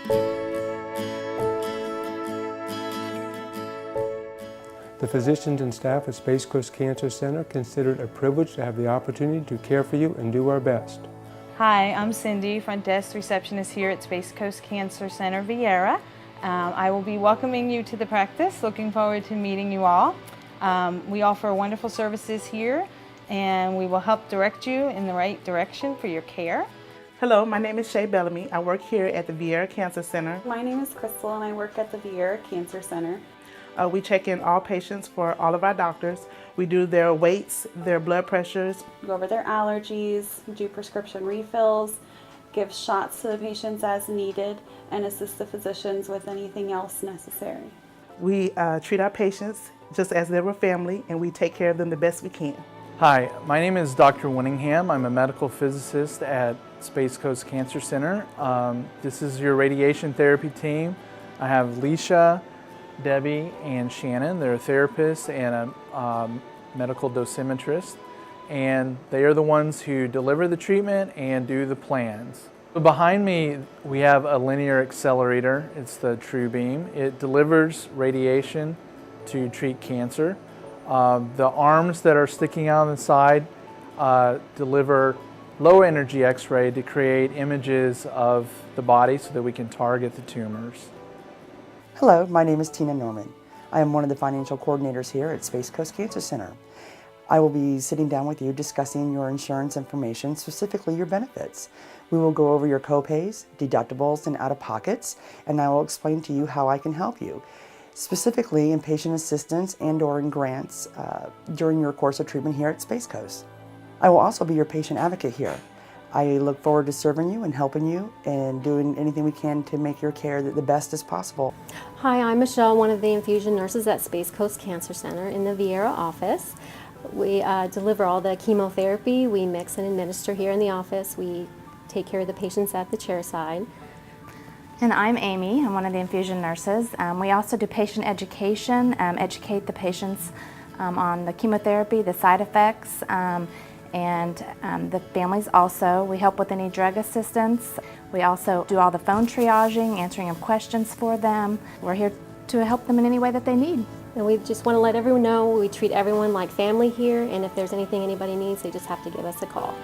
The physicians and staff at Space Coast Cancer Center consider it a privilege to have the opportunity to care for you and do our best. Hi, I'm Cindy, front desk receptionist here at Space Coast Cancer Center, Viera. I will be welcoming you to the practice. Looking forward to meeting you all. We offer wonderful services here, and we will help direct you in the right direction for your care. Hello, my name is Shay Bellamy. I work here at the Viera Cancer Center. My name is Crystal and I work at the Viera Cancer Center. We check in all patients for all of our doctors. We do their weights, their blood pressures. Go over their allergies, do prescription refills, give shots to the patients as needed, and assist the physicians with anything else necessary. We treat our patients just as they were family, and we take care of them the best we can. Hi, my name is Dr. Winningham. I'm a medical physicist at Space Coast Cancer Center. This is your radiation therapy team. I have Leisha, Debbie, and Shannon. They're a therapist and a medical dosimetrist, and they are the ones who deliver the treatment and do the plans. Behind me, we have a linear accelerator. It's the TrueBeam. It delivers radiation to treat cancer. The arms that are sticking out on the side deliver low energy X-ray to create images of the body so that we can target the tumors. Hello, my name is Tina Norman. I am one of the financial coordinators here at Space Coast Cancer Center. I will be sitting down with you discussing your insurance information, specifically your benefits. We will go over your copays, deductibles, and out-of-pockets, and I will explain to you how I can help you, specifically in patient assistance and/or in grants during your course of treatment here at Space Coast. I will also be your patient advocate here. I look forward to serving you and helping you and doing anything we can to make your care the best as possible. Hi, I'm Michelle, one of the infusion nurses at Space Coast Cancer Center in the Viera office. We deliver all the chemotherapy. We mix and administer here in the office. We take care of the patients at the chair side. And I'm Amy. I'm one of the infusion nurses. We also do patient education, educate the patients on the chemotherapy, the side effects, and the families also. We help with any drug assistance. We also do all the phone triaging, answering of questions for them. We're here to help them in any way that they need. And we just want to let everyone know we treat everyone like family here, and if there's anything anybody needs, they just have to give us a call.